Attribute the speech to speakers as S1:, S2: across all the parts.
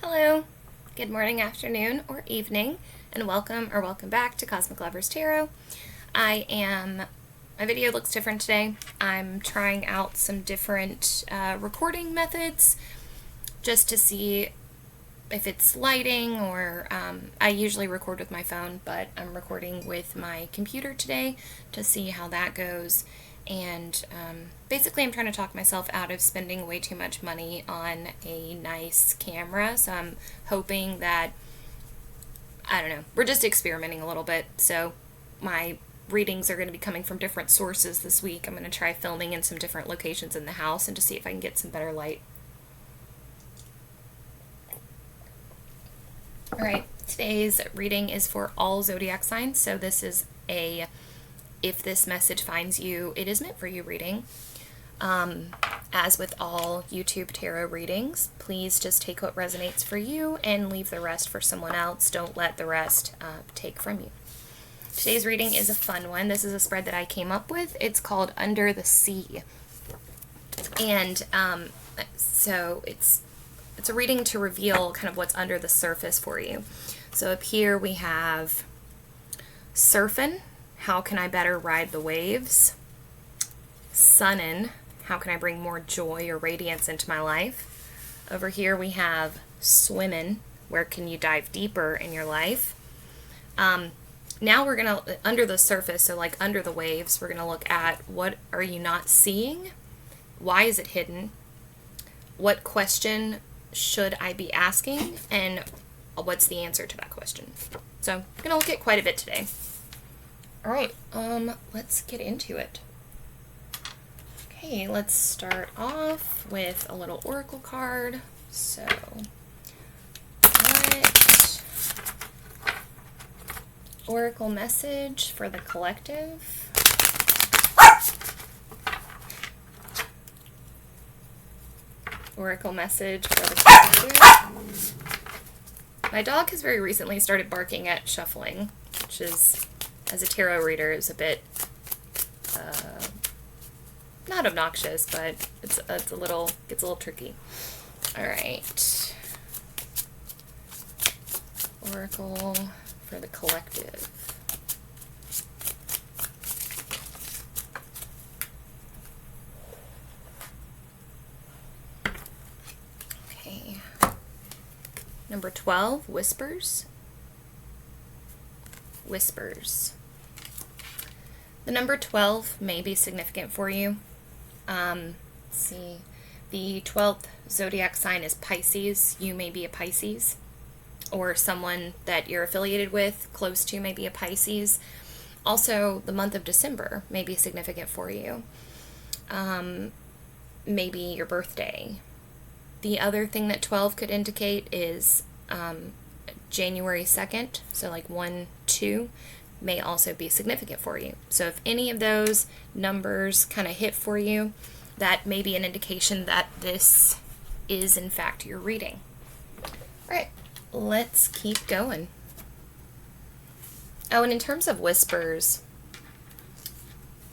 S1: Hello, good morning, afternoon, or evening, and welcome back to Cosmic Lovers Tarot. My video looks different today. I'm trying out some different recording methods just to see if it's lighting or I usually record with my phone, but I'm recording with my computer today to see how that goes. And basically, I'm trying to talk myself out of spending way too much money on a nice camera. So I'm hoping that, I don't know, we're just experimenting a little bit. So my readings are going to be coming from different sources this week. I'm going to try filming in some different locations in the house and to see if I can get some better light. Alright, today's reading is for all zodiac signs. So this is a if this message finds you, it is meant for you reading. As with all YouTube tarot readings, please just take what resonates for you and leave the rest for someone else. Don't let the rest take from you. Today's reading is a fun one. This is a spread that I came up with. It's called Under the Sea. And so it's a reading to reveal kind of what's under the surface for you. So up here we have Surfin'. How can I better ride the waves? Sunnin', how can I bring more joy or radiance into my life? Over here we have Swimmin', where can you dive deeper in your life? Now we're going to, under the surface, so like under the waves, we're going to look at what are you not seeing? Why is it hidden? What question should I be asking? And what's the answer to that question? So I'm going to look at quite a bit today. All right, let's get into it. Okay, let's start off with a little oracle card. So, what oracle message for the collective? Oracle message for the collective. My dog has very recently started barking at shuffling, which is, as a tarot reader, is a bit not obnoxious, but it's gets a little tricky. All right, oracle for the collective. Okay, number 12, whispers. Whispers. The number 12 may be significant for you. Let's see. The 12th zodiac sign is Pisces. You may be a Pisces, or someone that you're affiliated with, close to, may be a Pisces. Also, the month of December may be significant for you. Maybe your birthday. The other thing that 12 could indicate is January 2nd, so like 1, 2, may also be significant for you. So if any of those numbers kind of hit for you, that may be an indication that this is in fact your reading. All right, let's keep going. Oh, and in terms of whispers,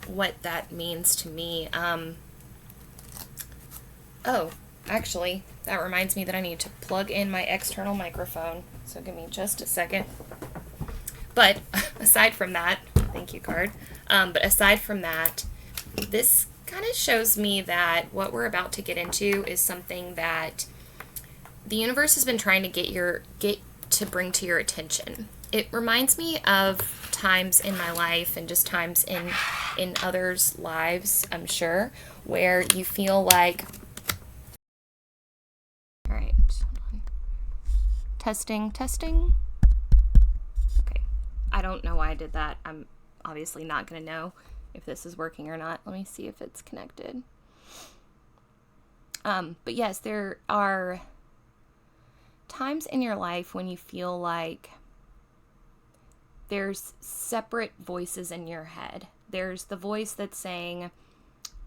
S1: what that means to me, oh, actually, that reminds me that I need to plug in my external microphone, so give me just a second. But aside from that, thank you, card. But aside from that, this kind of shows me that what we're about to get into is something that the universe has been trying to get to bring to your attention. It reminds me of times in my life and just times in others' lives, I'm sure, where you feel like, all right, hold on. Testing. I don't know why I did that. I'm obviously not going to know if this is working or not. Let me see if it's connected. But yes, there are times in your life when you feel like there's separate voices in your head. There's the voice that's saying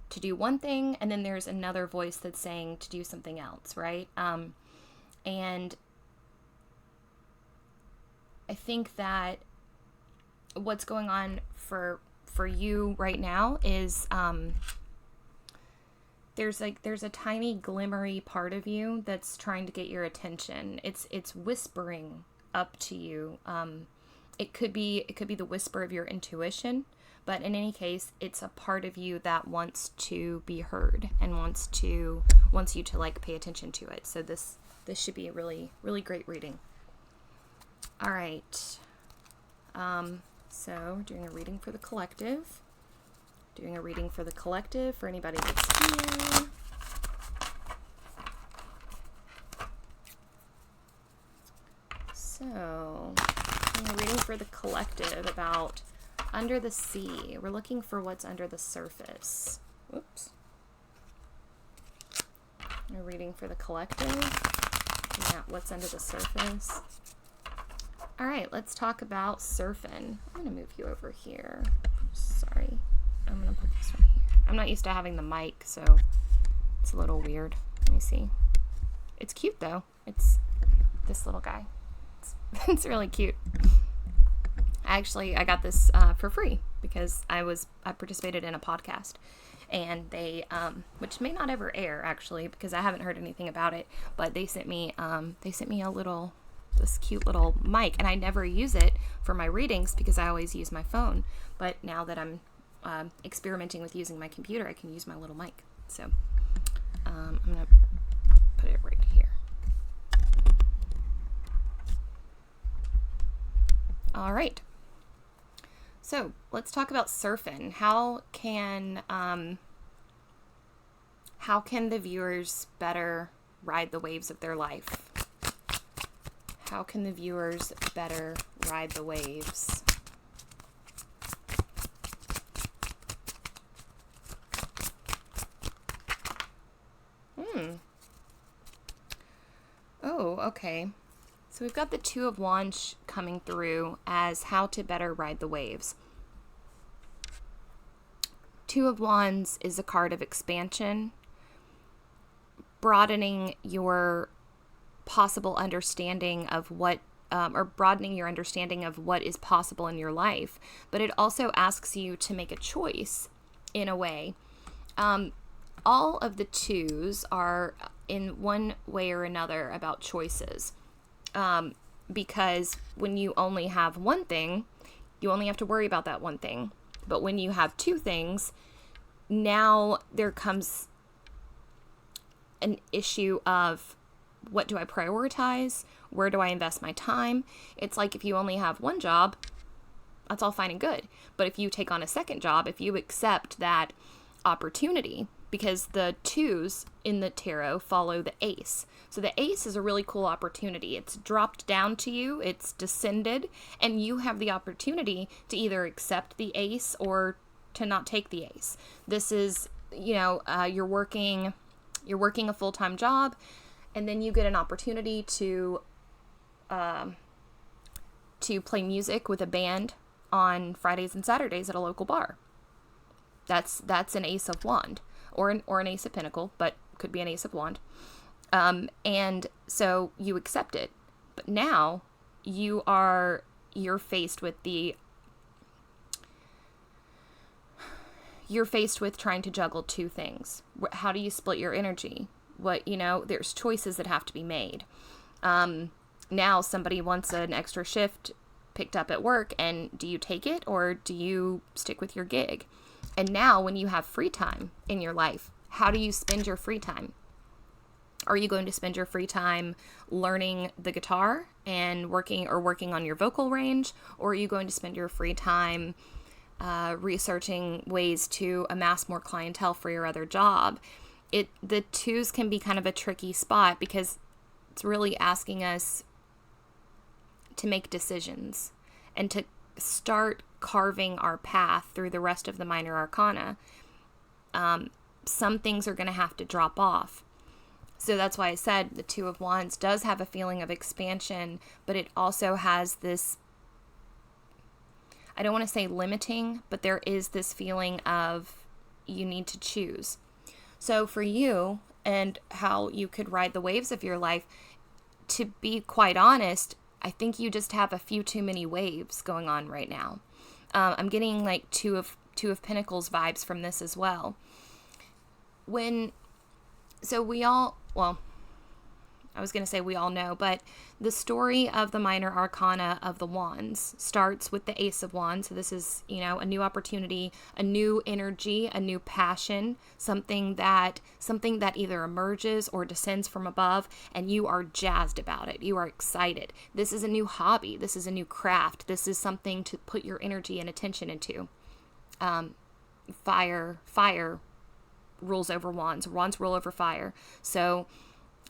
S1: to do one thing, and then there's another voice that's saying to do something else, right? And I think that what's going on for you right now is there's a tiny glimmery part of you that's trying to get your attention. It's whispering up to you. It could be the whisper of your intuition, but in any case, it's a part of you that wants to be heard and wants you to like pay attention to it. So this should be a really, really great reading. All right. So we're doing a reading for the collective. Doing a reading for the collective for anybody that's here. So, doing a reading for the collective about under the sea. We're looking for what's under the surface. Whoops. A reading for the collective. Yeah, what's under the surface. All right, let's talk about surfing. I'm going to move you over here. Sorry. I'm going to put this one here. I'm not used to having the mic, so it's a little weird. Let me see. It's cute, though. It's this little guy. It's really cute. I got this for free because I participated in a podcast, and they, which may not ever air, actually, because I haven't heard anything about it, but they sent me this cute little mic, and I never use it for my readings because I always use my phone. But now that I'm experimenting with using my computer, I can use my little mic. So I'm gonna put it right here. All right. So let's talk about surfing. How can the viewers better ride the waves of their life? How can the viewers better ride the waves? Oh, okay. So we've got the Two of Wands coming through as how to better ride the waves. Two of Wands is a card of expansion, broadening your possible understanding of what, or broadening your understanding of what is possible in your life. But it also asks you to make a choice in a way. All of the twos are in one way or another about choices. Because when you only have one thing, you only have to worry about that one thing. But when you have two things, now there comes an issue of what do I prioritize? Where do I invest my time? It's like if you only have one job, that's all fine and good. But if you take on a second job, if you accept that opportunity, because the twos in the tarot follow the ace. So the ace is a really cool opportunity. It's dropped down to you, it's descended, and you have the opportunity to either accept the ace or to not take the ace. This is, you're working a full-time job, and then you get an opportunity to play music with a band on Fridays and Saturdays at a local bar. That's an ace of wand. Or an ace of pentacle, but could be an ace of wand. And so you accept it. But now you're faced with trying to juggle two things. How do you split your energy? There's choices that have to be made. Now somebody wants an extra shift picked up at work, and do you take it or do you stick with your gig? And now when you have free time in your life, how do you spend your free time? Are you going to spend your free time learning the guitar and working on your vocal range? Or are you going to spend your free time researching ways to amass more clientele for your other job? The twos can be kind of a tricky spot because it's really asking us to make decisions and to start carving our path through the rest of the minor arcana. Some things are going to have to drop off. So that's why I said the Two of Wands does have a feeling of expansion, but it also has this, I don't want to say limiting, but there is this feeling of you need to choose. So for you and how you could ride the waves of your life, to be quite honest, I think you just have a few too many waves going on right now. I'm getting like two of Pentacles vibes from this as well. When So well, I was going to say we all know, but the story of the minor arcana of the wands starts with the Ace of Wands. So this is, a new opportunity, a new energy, a new passion, something that either emerges or descends from above, and you are jazzed about it. You are excited. This is a new hobby. This is a new craft. This is something to put your energy and attention into. Fire rules over wands. Wands rule over fire. So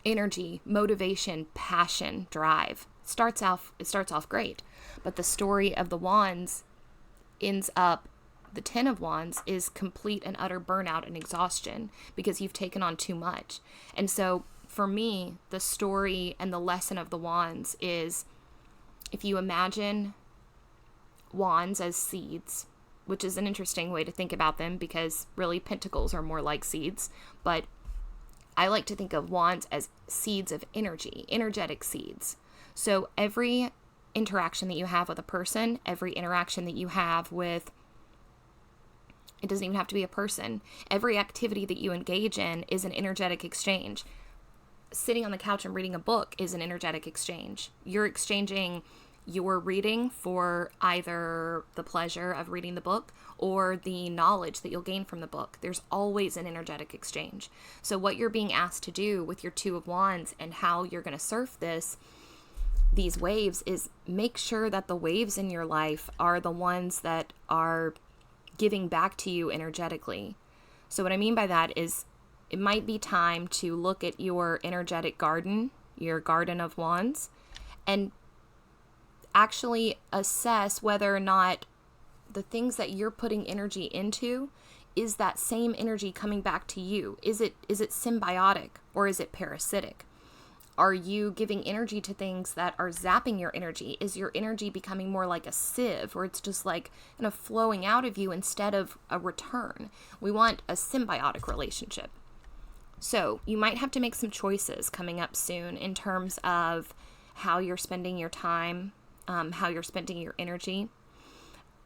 S1: energy, motivation, passion, drive. It starts off great. But the story of the wands ends up, the 10 of wands is complete and utter burnout and exhaustion because you've taken on too much. And so for me, the story and the lesson of the wands is, if you imagine wands as seeds, which is an interesting way to think about them because really pentacles are more like seeds, but I like to think of wands as seeds of energy, energetic seeds. So every interaction that you have with a person, every interaction that you have with, it doesn't even have to be a person, every activity that you engage in is an energetic exchange. Sitting on the couch and reading a book is an energetic exchange. You're exchanging your reading for either the pleasure of reading the book or the knowledge that you'll gain from the book. There's always an energetic exchange. So what you're being asked to do with your 2 of wands and how you're going to surf these waves is make sure that the waves in your life are the ones that are giving back to you energetically. So what I mean by that is it might be time to look at your energetic garden, your garden of wands, and actually assess whether or not the things that you're putting energy into, is that same energy coming back to you? Is it symbiotic or is it parasitic? Are you giving energy to things that are zapping your energy? Is your energy becoming more like a sieve where it's just like flowing out of you instead of a return? We want a symbiotic relationship. So you might have to make some choices coming up soon in terms of how you're spending your time, how you're spending your energy.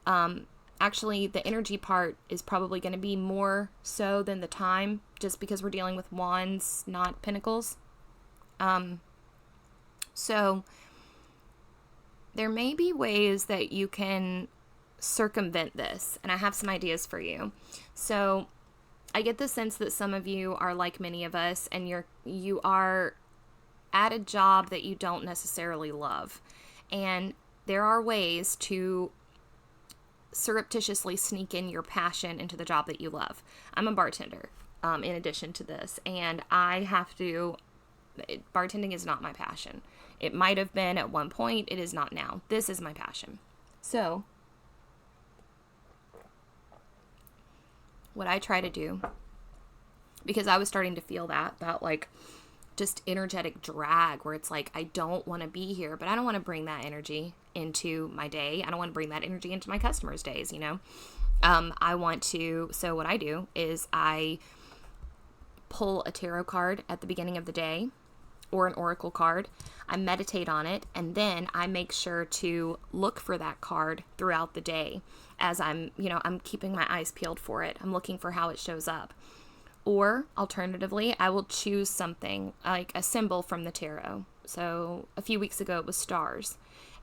S1: Actually, the energy part is probably going to be more so than the time, just because we're dealing with wands, not pentacles. So there may be ways that you can circumvent this, and I have some ideas for you. So I get the sense that some of you are like many of us, and you are at a job that you don't necessarily love. And there are ways to surreptitiously sneak in your passion into the job that you love. I'm a bartender, in addition to this, and bartending is not my passion. It might have been at one point, it is not now. This is my passion. So what I try to do, because I was starting to feel that like just energetic drag where it's like, I don't want to be here, but I don't want to bring that energy into my day. I don't want to bring that energy into my customers' days, so what I do is I pull a tarot card at the beginning of the day or an oracle card. I meditate on it, and then I make sure to look for that card throughout the day as I'm keeping my eyes peeled for it. I'm looking for how it shows up. Or alternatively, I will choose something like a symbol from the tarot. So a few weeks ago, it was stars.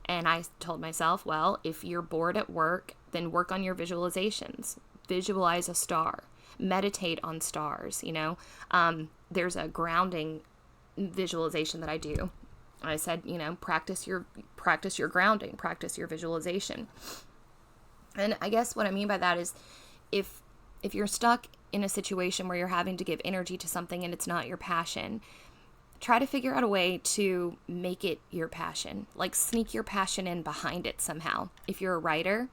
S1: And I told myself, well, if you're bored at work, then work on your visualizations. Visualize a star. Meditate on stars, There's a grounding visualization that I do. I said, practice your grounding, practice your visualization. And I guess what I mean by that is if you're stuck in a situation where you're having to give energy to something and it's not your passion, try to figure out a way to make it your passion. Like sneak your passion in behind it somehow. If you're a writer,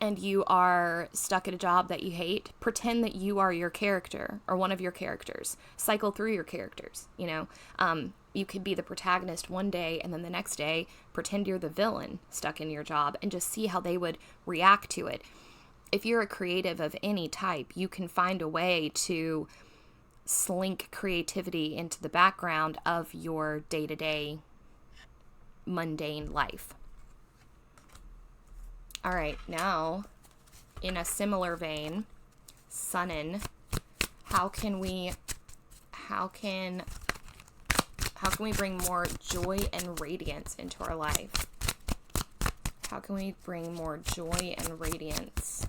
S1: and you are stuck at a job that you hate, pretend that you are your character or one of your characters. Cycle through your characters, You could be the protagonist one day and then the next day pretend you're the villain stuck in your job and just see how they would react to it. If you're a creative of any type, you can find a way to slink creativity into the background of your day-to-day mundane life. All right, now, in a similar vein, Sunnen How can we bring more joy and radiance into our life? How can we bring more joy and radiance?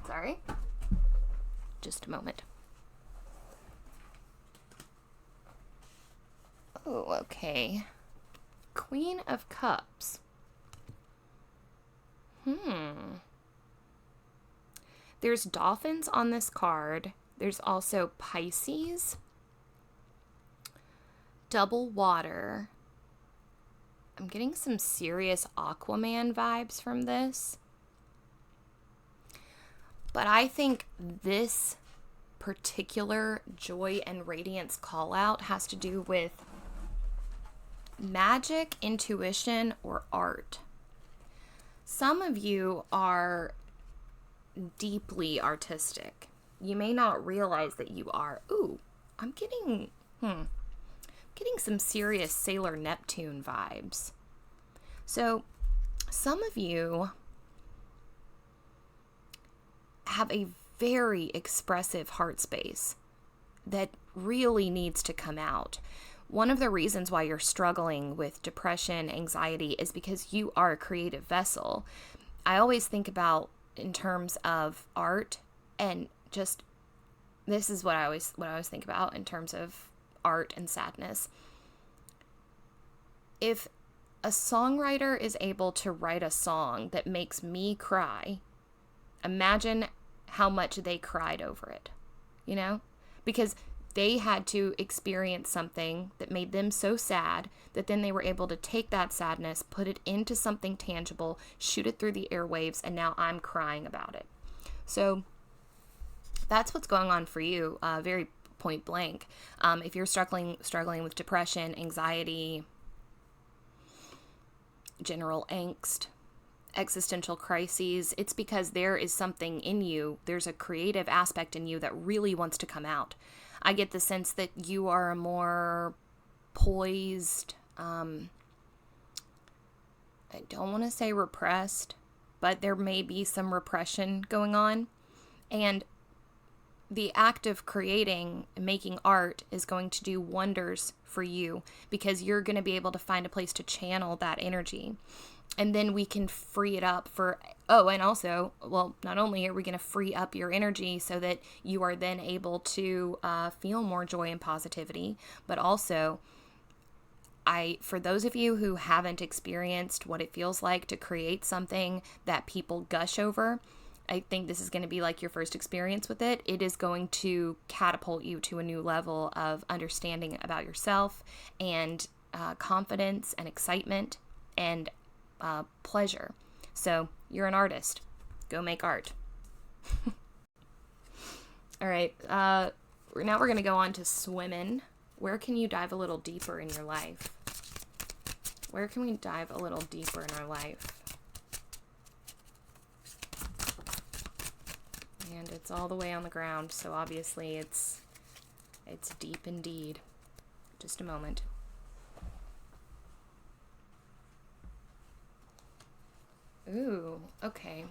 S1: Sorry. Just a moment. Oh, okay. Queen of Cups. There's dolphins on this card. There's also Pisces. Double water. I'm getting some serious Aquaman vibes from this. But I think this particular joy and radiance call out has to do with magic, intuition, or art. Some of you are deeply artistic. You may not realize that you are. Ooh, I'm getting some serious Sailor Neptune vibes. So some of you have a very expressive heart space that really needs to come out. One of the reasons why you're struggling with depression, anxiety, is because you are a creative vessel. I always think about in terms of art, and just this is what I always think about in terms of art and sadness. If a songwriter is able to write a song that makes me cry, imagine how much they cried over it, you know? Because they had to experience something that made them so sad that then they were able to take that sadness, put it into something tangible, shoot it through the airwaves, and now I'm crying about it. So that's what's going on for you, very point blank. If you're struggling with depression, anxiety, general angst, existential crises, it's because there is something in you, there's a creative aspect in you that really wants to come out. I get the sense that you are a more poised, I don't want to say repressed, but there may be some repression going on. And the act of creating and making art is going to do wonders for you because you're going to be able to find a place to channel that energy. And then we can free it up for, and also, well, not only are we going to free up your energy so that you are then able to feel more joy and positivity, but also, for those of you who haven't experienced what it feels like to create something that people gush over, I think this is going to be like your first experience with it. It is going to catapult you to a new level of understanding about yourself and confidence and excitement and pleasure. So you're an artist. Go make art. All right. Now we're going to go on to swimming. Where can you dive a little deeper in your life? Where can we dive a little deeper in our life? And it's all the way on the ground, so obviously it's deep indeed. Just a moment. Ooh, okay.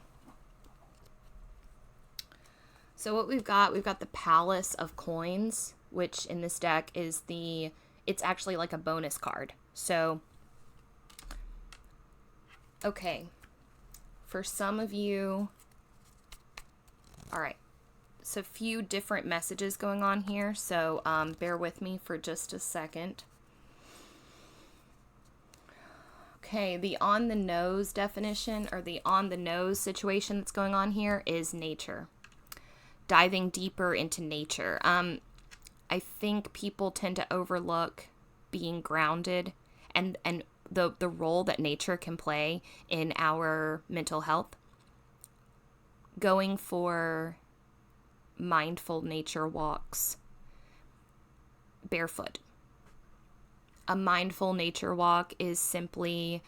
S1: So what we've got the Palace of Coins, which in this deck is it's actually like a bonus card. So, okay. For some of you, all right. So a few different messages going on here. So bear with me for just a second. Okay, the on the nose definition, or the on the nose situation that's going on here, is nature. Diving deeper into nature. I think people tend to overlook being grounded and the role that nature can play in our mental health. Going for mindful nature walks, barefoot. A mindful nature walk is simply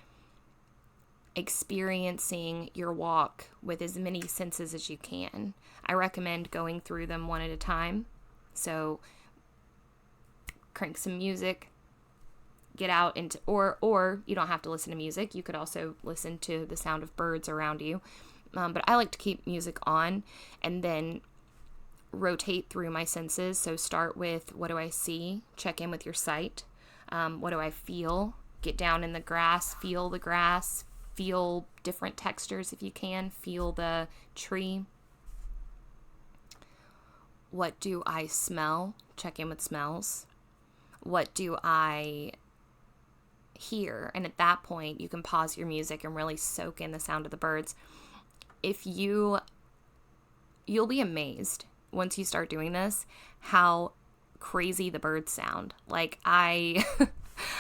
S1: experiencing your walk with as many senses as you can. I recommend going through them one at a time. So crank some music, get out into, or you don't have to listen to music. You could also listen to the sound of birds around you. But I like to keep music on and then rotate through my senses. So start with, what do I see? Check in with your sight. What do I feel? Get down in the grass, feel the grass, feel different textures if you can, feel the tree. What do I smell? Check in with smells. What do I hear? And at that point, you can pause your music and really soak in the sound of the birds. You'll be amazed once you start doing this, how crazy the birds sound. Like I've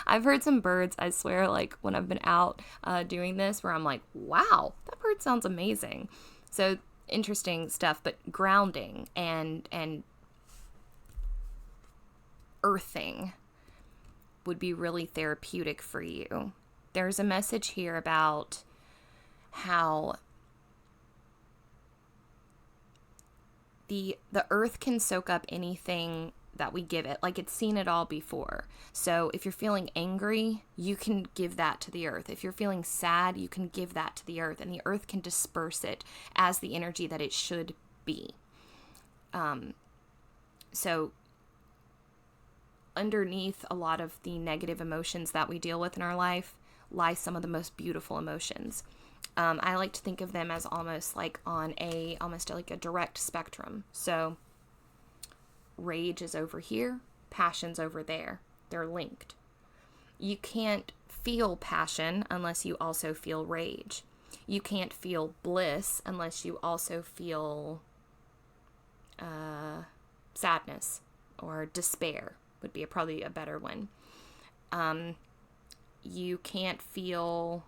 S1: heard some birds, I swear, like when I've been out doing this, where I'm like, wow, that bird sounds amazing. So interesting stuff, but grounding and earthing would be really therapeutic for you. There's a message here about how the earth can soak up anything that we give it. Like, it's seen it all before. So if you're feeling angry, you can give that to the earth. If you're feeling sad, you can give that to the earth, and the earth can disperse it as the energy that it should be. So underneath a lot of the negative emotions that we deal with in our life lie some of the most beautiful emotions. I like to think of them as almost like almost like a direct spectrum. So rage is over here, passion's over there. They're linked. You can't feel passion unless you also feel rage. You can't feel bliss unless you also feel sadness, or despair would be probably a better one. You can't feel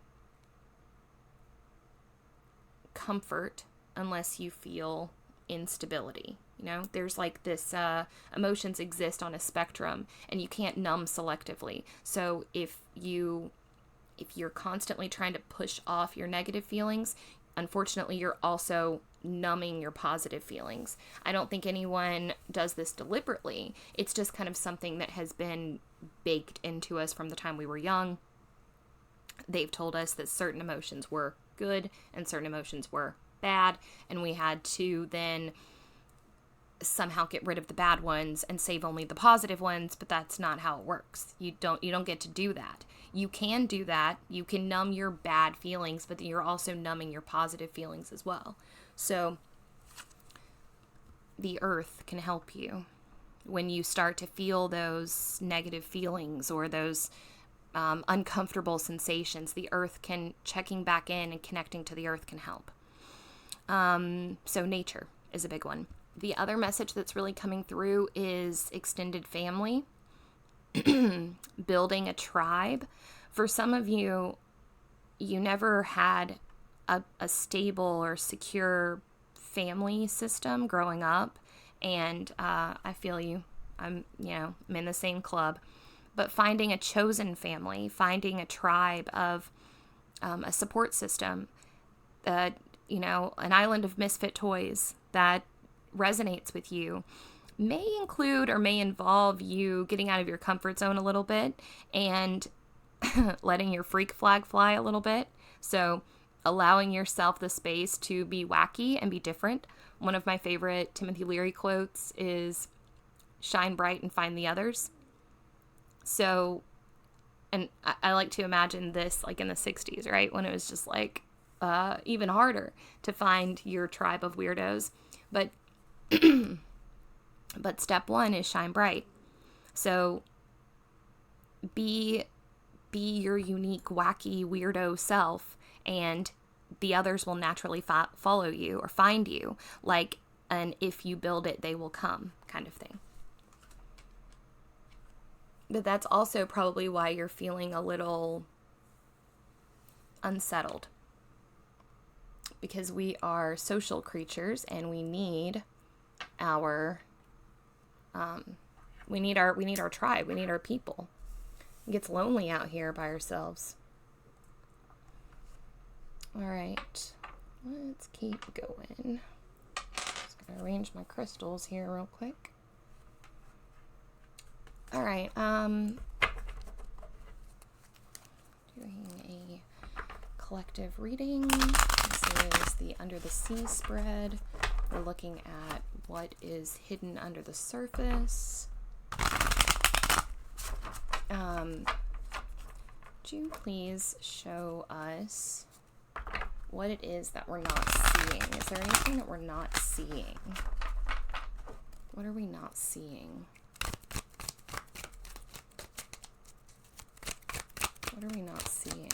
S1: comfort unless you feel instability. You know, there's like this, emotions exist on a spectrum, and you can't numb selectively. So if you're constantly trying to push off your negative feelings, unfortunately, you're also numbing your positive feelings. I don't think anyone does this deliberately. It's just kind of something that has been baked into us from the time we were young. They've told us that certain emotions were good and certain emotions were bad, and we had to then somehow get rid of the bad ones and save only the positive ones, but that's not how it works. You don't get to do that. You can do that. You can numb your bad feelings, but you're also numbing your positive feelings as well. So the earth can help you when you start to feel those negative feelings or those uncomfortable sensations. The earth checking back in and connecting to the earth can help. So nature is a big one. The other message that's really coming through is extended family, building a tribe. For some of you, you never had a stable or secure family system growing up, and I feel you. I'm in the same club. But finding a chosen family, finding a tribe of a support system, an island of misfit toys that resonates with you, may include or may involve you getting out of your comfort zone a little bit and letting your freak flag fly a little bit. So allowing yourself the space to be wacky and be different. One of my favorite Timothy Leary quotes is, "Shine bright and find the others." So, and I like to imagine this like in the 60s, right? When it was just like even harder to find your tribe of weirdos. But but step one is shine bright. So be your unique, wacky, weirdo self, and the others will naturally follow you or find you, like an "if you build it, they will come" kind of thing. But that's also probably why you're feeling a little unsettled, because we are social creatures and we need our We need our tribe. We need our people. It gets lonely out here by ourselves. All right, let's keep going. Just gonna arrange my crystals here real quick. All right, doing a collective reading. This is the Under the Sea spread. We're looking at what is hidden under the surface. Would you please show us what it is that we're not seeing? Is there anything that we're not seeing? What are we not seeing? What are we not seeing?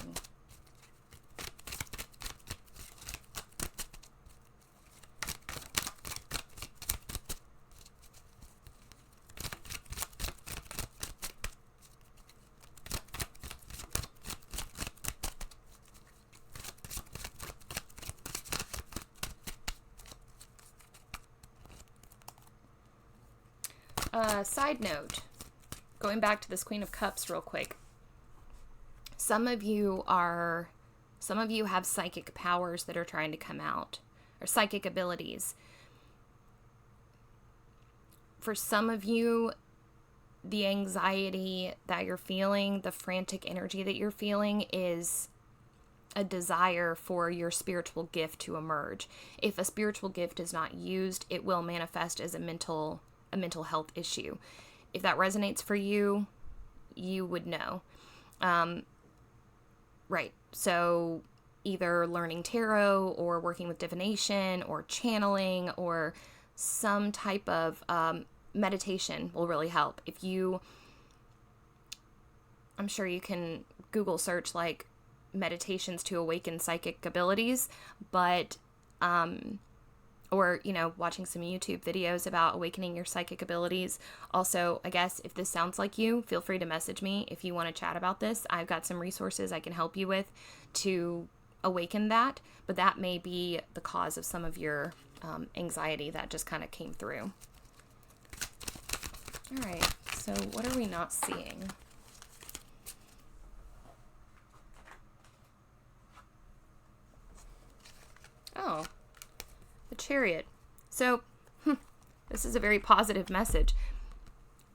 S1: Side note, going back to this Queen of Cups real quick. Some of you have psychic powers that are trying to come out, or psychic abilities. For some of you, the anxiety that you're feeling, the frantic energy that you're feeling is a desire for your spiritual gift to emerge. If a spiritual gift is not used, it will manifest as a mental health issue. If that resonates for you, you would know. Right. So either learning tarot or working with divination or channeling or some type of meditation will really help. I'm sure you can Google search like meditations to awaken psychic abilities, but or, watching some YouTube videos about awakening your psychic abilities. Also, I guess if this sounds like you, feel free to message me if you want to chat about this. I've got some resources I can help you with to awaken that, but that may be the cause of some of your anxiety that just kind of came through. All right, so what are we not seeing? Oh, the Chariot. So, this is a very positive message.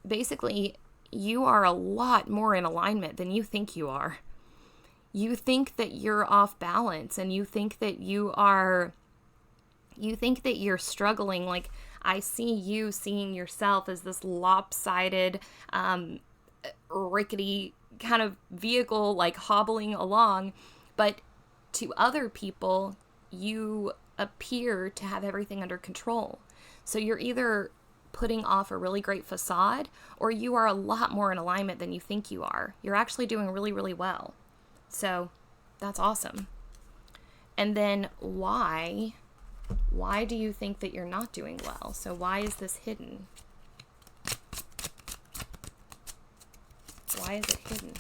S1: Basically, you are a lot more in alignment than you think you are. You think that you're off balance, and you think that you're struggling. Like, I see you seeing yourself as this lopsided, rickety kind of vehicle, like hobbling along. But to other people, you appear to have everything under control. So you're either putting off a really great facade, or you are a lot more in alignment than you think you are. You're actually doing really, really well. So that's awesome. And then why do you think that you're not doing well? So why is this hidden? Why is it hidden?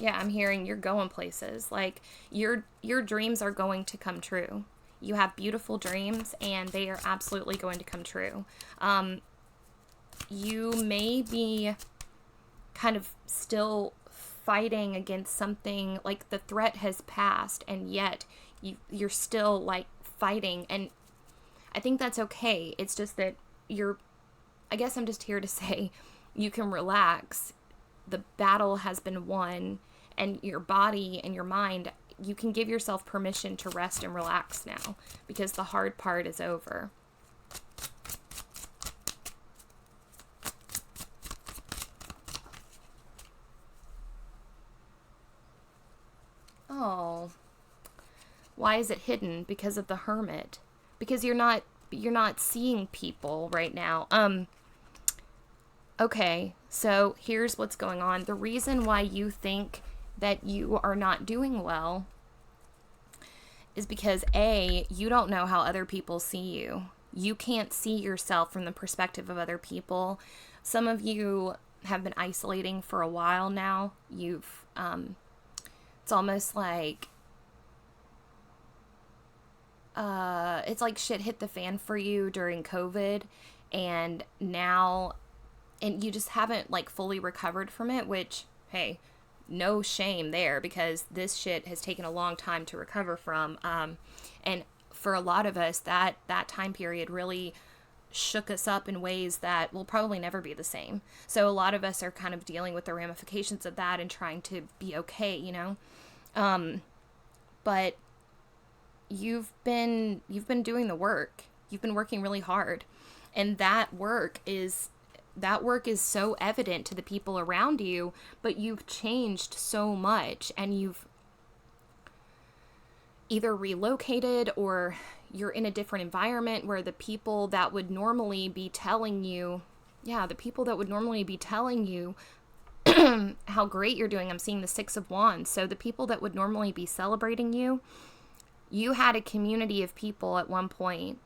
S1: Yeah, I'm hearing you're going places. Like, your dreams are going to come true. You have beautiful dreams, and they are absolutely going to come true. You may be kind of still fighting against something, like the threat has passed, and yet you're still, like, fighting. And I think that's okay. It's just that I guess I'm just here to say you can relax. The battle has been won, and your body and your mind, you can give yourself permission to rest and relax now, because the hard part is over. Oh, why is it hidden? Because of the Hermit. Because you're not seeing people right now. Okay, so here's what's going on. The reason why you think that you are not doing well is because A, you don't know how other people see you. You can't see yourself from the perspective of other people. Some of you have been isolating for a while now. It's almost like it's like shit hit the fan for you during COVID, and now, and you just haven't like fully recovered from it, which, hey, no shame there, because this shit has taken a long time to recover from. And for a lot of us, that time period really shook us up in ways that will probably never be the same. So a lot of us are kind of dealing with the ramifications of that and trying to be okay, you know? But you've been doing the work. You've been working really hard. And that work is so evident to the people around you, but you've changed so much, and you've either relocated or you're in a different environment where the people that would normally be telling you, how great you're doing. I'm seeing the Six of Wands. So the people that would normally be celebrating you, you had a community of people at one point,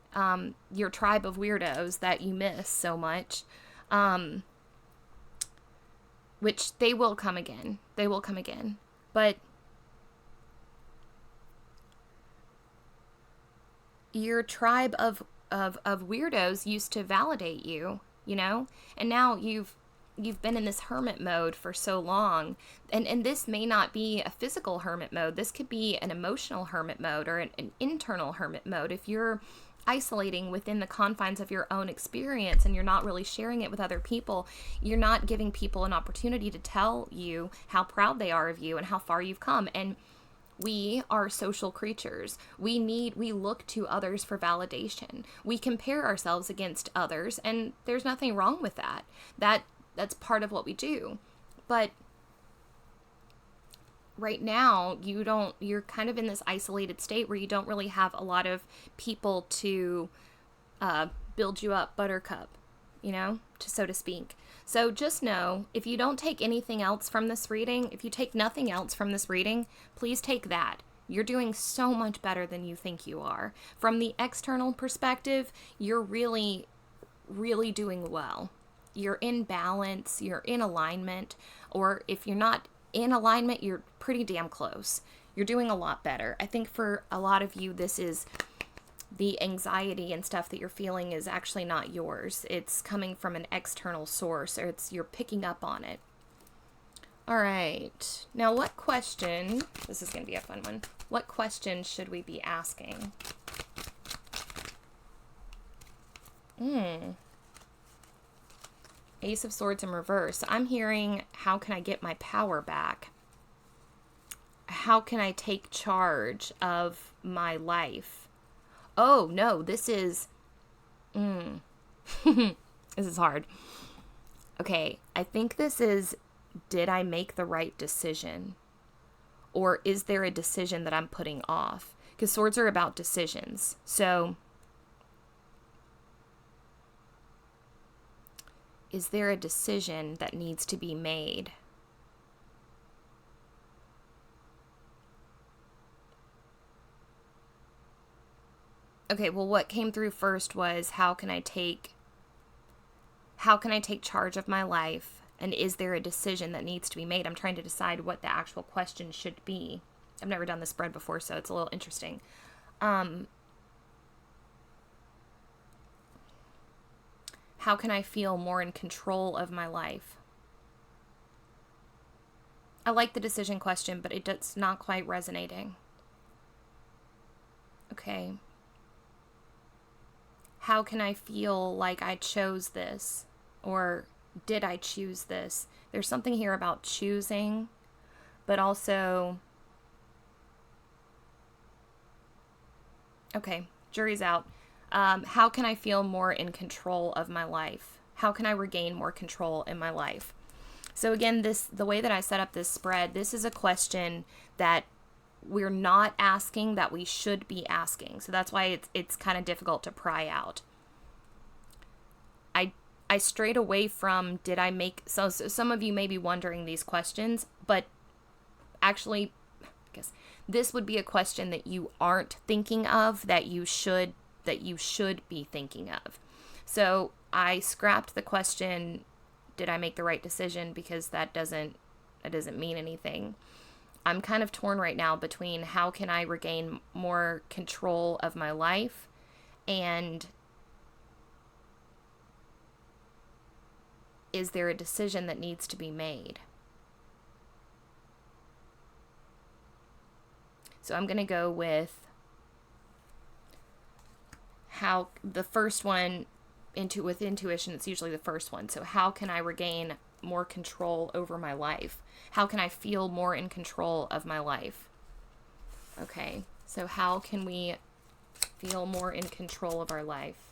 S1: your tribe of weirdos that you miss so much, which they will come again. They will come again. But your tribe of weirdos used to validate you, you know? And now you've been in this hermit mode for so long. And this may not be a physical hermit mode. This could be an emotional hermit mode, or an internal hermit mode. If you're isolating within the confines of your own experience and you're not really sharing it with other people, you're not giving people an opportunity to tell you how proud they are of you and how far you've come. And we are social creatures. We look to others for validation. We compare ourselves against others, and there's nothing wrong with that. That's part of what we do. But right now, you're kind of in this isolated state where you don't really have a lot of people to build you up, buttercup, you know, so to speak. So just know, if you don't take anything else from this reading, if you take nothing else from this reading, please take that. You're doing so much better than you think you are. From the external perspective, you're really, really doing well. You're in balance, you're in alignment, or if you're not in alignment, you're pretty damn close. You're doing a lot better. I think for a lot of you, this is the anxiety and stuff that you're feeling is actually not yours. It's coming from an external source, or you're picking up on it. All right. Now, what question, this is going to be a fun one. What question should we be asking? Ace of Swords in reverse. I'm hearing, how can I get my power back? How can I take charge of my life? Oh, no, this is... this is hard. Okay, I think this is, did I make the right decision? Or is there a decision that I'm putting off? Because swords are about decisions. So, is there a decision that needs to be made? Okay, well, what came through first was, how can I take charge of my life, and is there a decision that needs to be made? I'm trying to decide what the actual question should be. I've never done this spread before, so it's a little interesting. How can I feel more in control of my life? I like the decision question, but it's not quite resonating. Okay. How can I feel like I chose this? Or did I choose this? There's something here about choosing, but also... Okay, jury's out. How can I feel more in control of my life? How can I regain more control in my life? So again, the way that I set up this spread, this is a question that we're not asking that we should be asking. So that's why it's kind of difficult to pry out. I strayed away from, did I make... So some of you may be wondering these questions, but actually, I guess this would be a question that you aren't thinking of, that you should be thinking of. So I scrapped the question, did I make the right decision? Because that doesn't mean anything. I'm kind of torn right now between how can I regain more control of my life, and is there a decision that needs to be made? So I'm going to go with how the first one, with intuition, it's usually the first one. So how can I regain more control over my life? How can I feel more in control of my life? Okay, so how can we feel more in control of our life?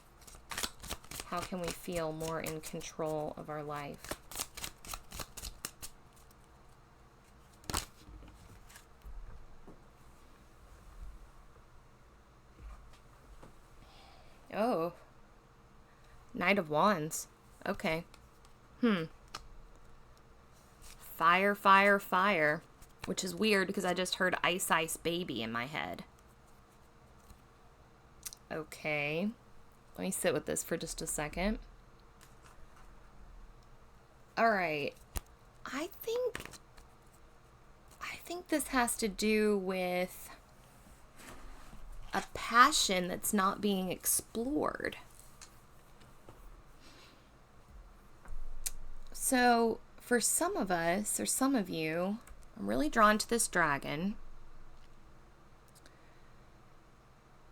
S1: How can we feel more in control of our life? Oh, Knight of Wands. Okay. Fire, fire, fire. Which is weird because I just heard Ice Ice Baby in my head. Okay. Let me sit with this for just a second. All right. I think this has to do with a passion that's not being explored. So, for some of us, or some of you, I'm really drawn to this dragon.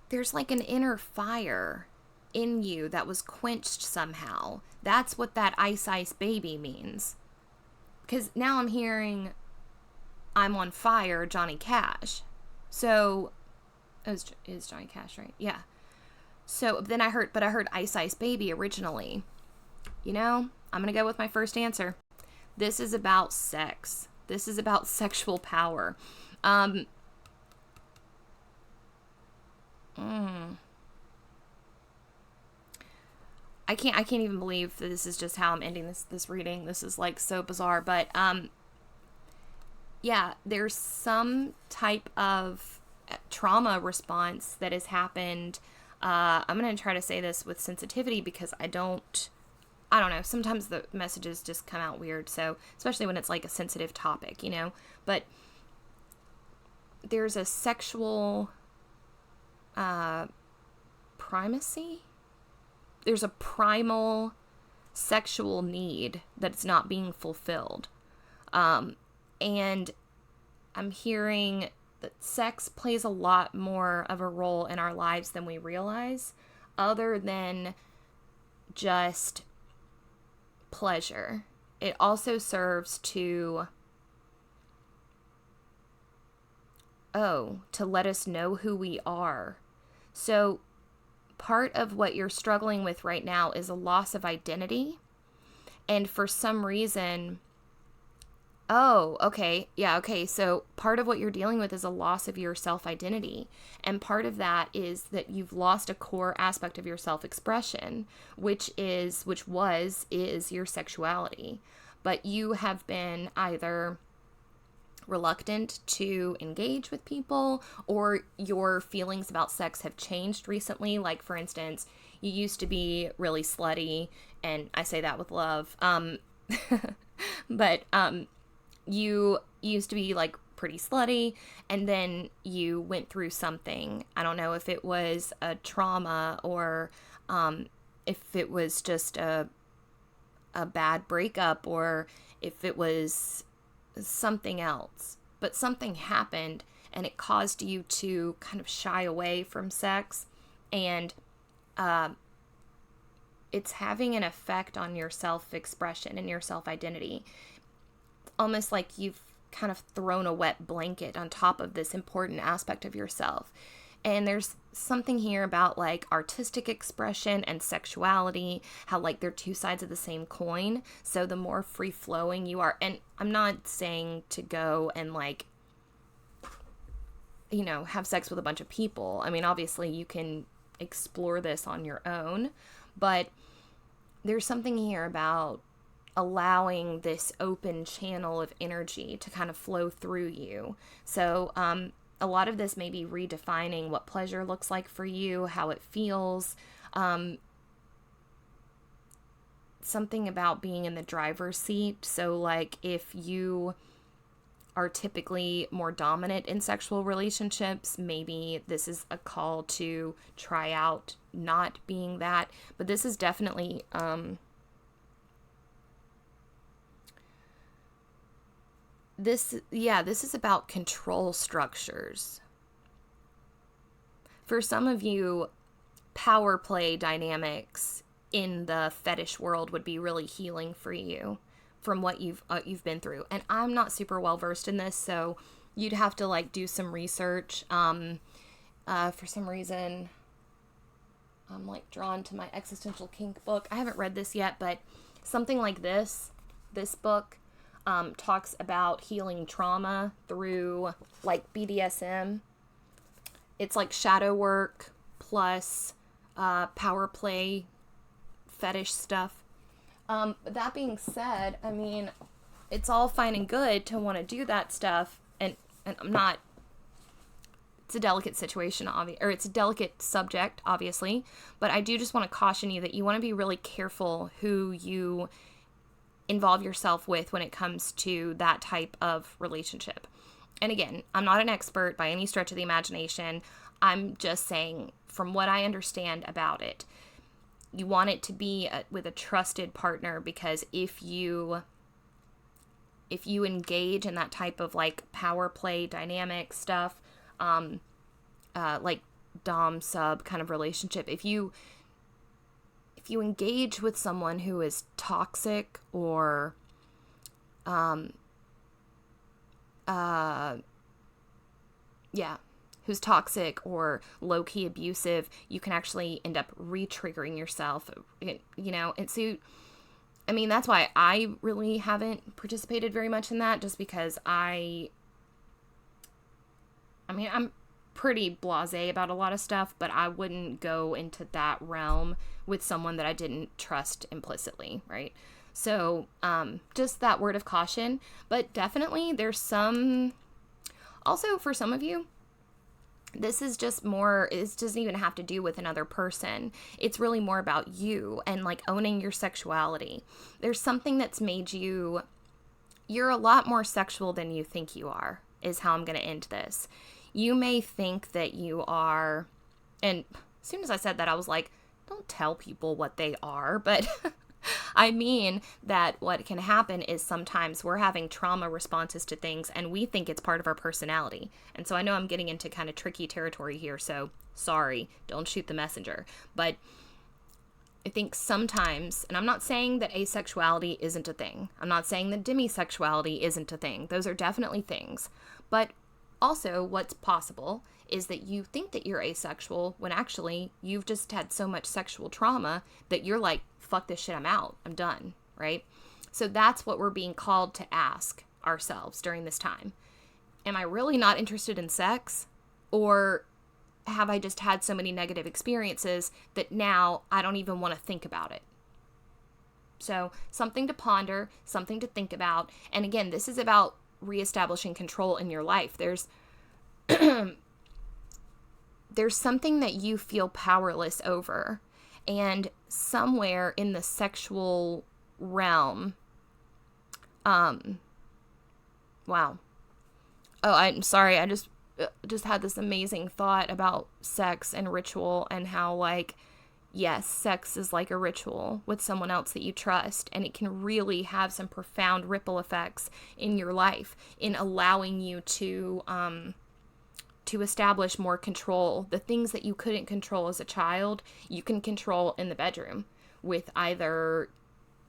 S1: There's like an inner fire in you that was quenched somehow. That's what that Ice Ice Baby means. Because now I'm hearing I'm on fire, Johnny Cash. So, it is Johnny Cash, right? Yeah. So then I heard Ice Ice Baby originally. You know, I'm going to go with my first answer. This is about sex. This is about sexual power. I can't even believe that this is just how I'm ending this reading. This is like so bizarre, but yeah, there's some type of trauma response that has happened. I'm going to try to say this with sensitivity because I don't know. Sometimes the messages just come out weird. So, especially when it's like a sensitive topic, you know, but there's a sexual, primacy. There's a primal sexual need that's not being fulfilled. And I'm hearing that sex plays a lot more of a role in our lives than we realize, other than just pleasure. It also serves to let us know who we are. So part of what you're struggling with right now is a loss of identity. And for some reason, so part of what you're dealing with is a loss of your self-identity. And part of that is that you've lost a core aspect of your self-expression, which is your sexuality. But you have been either reluctant to engage with people, or your feelings about sex have changed recently. Like, for instance, you used to be really slutty, and I say that with love. But you used to be like pretty slutty, and then you went through something. I don't know if it was a trauma or if it was just a bad breakup, or if it was something else. But something happened and it caused you to kind of shy away from sex, and it's having an effect on your self-expression and your self-identity. Almost like you've kind of thrown a wet blanket on top of this important aspect of yourself. And there's something here about like artistic expression and sexuality, how like they're two sides of the same coin. So the more free flowing you are, and I'm not saying to go and like, you know, have sex with a bunch of people. I mean, obviously you can explore this on your own, but there's something here about allowing this open channel of energy to kind of flow through you. So a lot of this may be redefining what pleasure looks like for you, how it feels, something about being in the driver's seat. So like if you are typically more dominant in sexual relationships. Maybe this is a call to try out not being that, but this is definitely this is about control structures. For some of you, power play dynamics in the fetish world would be really healing for you from what you've been through. And I'm not super well versed in this, so you'd have to like do some research. For some reason, I'm like drawn to my existential kink book. I haven't read this yet, but something like this book talks about healing trauma through like BDSM. It's like shadow work plus power play fetish stuff. That being said, I mean, it's all fine and good to want to do that stuff, and I'm not, it's a delicate situation, or it's a delicate subject, obviously, but I do just want to caution you that you want to be really careful who you involve yourself with when it comes to that type of relationship. And again, I'm not an expert by any stretch of the imagination. I'm just saying, from what I understand about it, you want it to be with a trusted partner, because if you engage in that type of like power play dynamic stuff, like dom sub kind of relationship, if you engage with someone who is toxic or who's toxic or low-key abusive, you can actually end up re-triggering yourself, and so, I mean, that's why I really haven't participated very much in that, just because I mean, I'm pretty blasé about a lot of stuff, but I wouldn't go into that realm with someone that I didn't trust implicitly, right? So, just that word of caution, but definitely there's also for some of you, this is just more, it doesn't even have to do with another person. It's really more about you and like owning your sexuality. There's something that's made you're a lot more sexual than you think you are, is how I'm going to end this. You may think that you are, and as soon as I said that, I was like, don't tell people what they are, but I mean that what can happen is sometimes we're having trauma responses to things and we think it's part of our personality. And so I know I'm getting into kind of tricky territory here, so sorry, don't shoot the messenger. But I think sometimes, and I'm not saying that asexuality isn't a thing. I'm not saying that demisexuality isn't a thing. Those are definitely things. But also what's possible is that you think that you're asexual when actually you've just had so much sexual trauma that you're like, fuck this shit, I'm out, I'm done, right? So that's what we're being called to ask ourselves during this time. Am I really not interested in sex? Or have I just had so many negative experiences that now I don't even want to think about it? So something to ponder, something to think about. And again, this is about reestablishing control in your life. There's something that you feel powerless over. And somewhere in the sexual realm, wow. Oh, I'm sorry. I just had this amazing thought about sex and ritual and how, like, yes, sex is like a ritual with someone else that you trust, and it can really have some profound ripple effects in your life in allowing you to establish more control. The things that you couldn't control as a child, you can control in the bedroom with either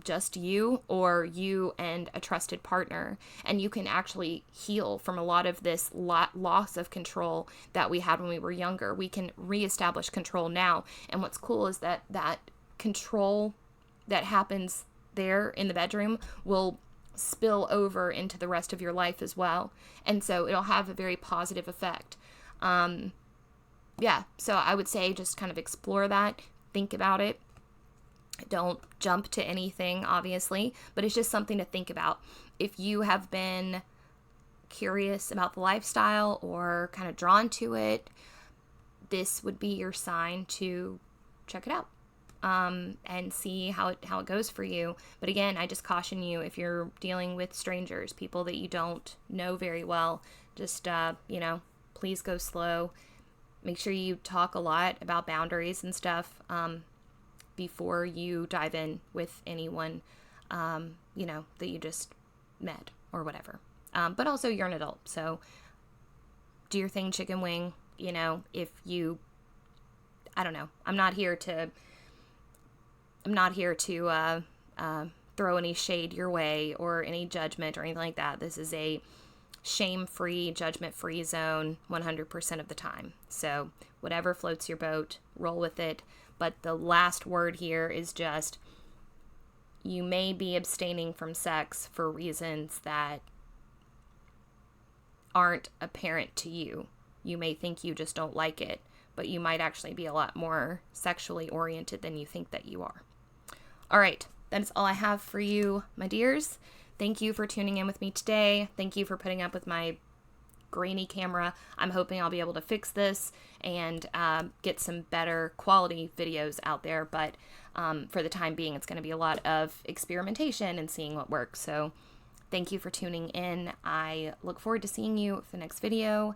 S1: just you or you and a trusted partner. And you can actually heal from a lot of this loss of control that we had when we were younger. We can reestablish control now. And what's cool is that control that happens there in the bedroom will spill over into the rest of your life as well. And so it'll have a very positive effect. So I would say just kind of explore that, think about it. Don't jump to anything, obviously, but it's just something to think about. If you have been curious about the lifestyle or kind of drawn to it, this would be your sign to check it out. and see how it goes for you. But again, I just caution you, if you're dealing with strangers, people that you don't know very well, just, please go slow. Make sure you talk a lot about boundaries and stuff before you dive in with anyone, that you just met or whatever. But also, you're an adult, so do your thing, chicken wing. If you, I don't know, I'm not here to throw any shade your way or any judgment or anything like that. This is a shame-free, judgment-free zone 100% of the time. So whatever floats your boat, roll with it. But the last word here is just, you may be abstaining from sex for reasons that aren't apparent to you. You may think you just don't like it, but you might actually be a lot more sexually oriented than you think that you are. All right, that is all I have for you, my dears. Thank you for tuning in with me today. Thank you for putting up with my grainy camera. I'm hoping I'll be able to fix this and get some better quality videos out there, but for the time being, it's going to be a lot of experimentation and seeing what works. So thank you for tuning in. I look forward to seeing you for the next video.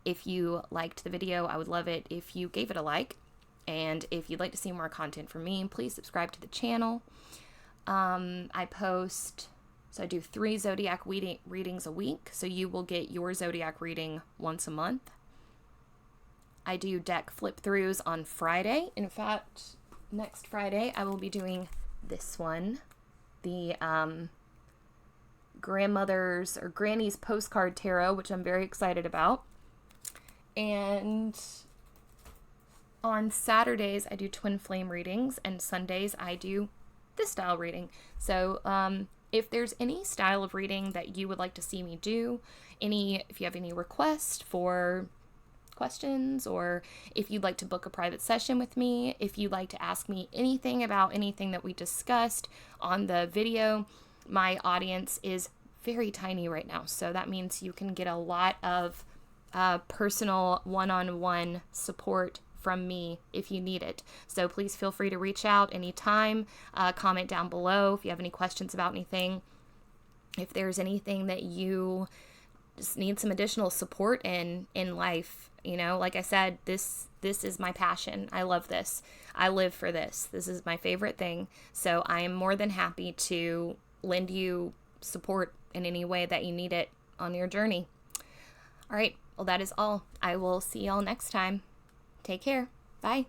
S1: If you liked the video, I would love it if you gave it a like. And if you'd like to see more content from me, please subscribe to the channel. I do 3 zodiac readings a week, so you will get your zodiac reading once a month. I do deck flip-throughs on Friday. In fact, next Friday I will be doing this one, the grandmother's or granny's postcard tarot, which I'm very excited about. And on Saturdays I do twin flame readings, and Sundays I do this style reading. So if there's any style of reading that you would like to see me do, if you have any requests for questions, or if you'd like to book a private session with me, if you'd like to ask me anything about anything that we discussed on the video, my audience is very tiny right now. So that means you can get a lot of personal one-on-one support from me if you need it. So please feel free to reach out anytime. Comment down below if you have any questions about anything. If there's anything that you just need some additional support in life, like I said, this is my passion. I love this. I live for this. This is my favorite thing. So I am more than happy to lend you support in any way that you need it on your journey. All right. Well, that is all. I will see y'all next time. Take care. Bye.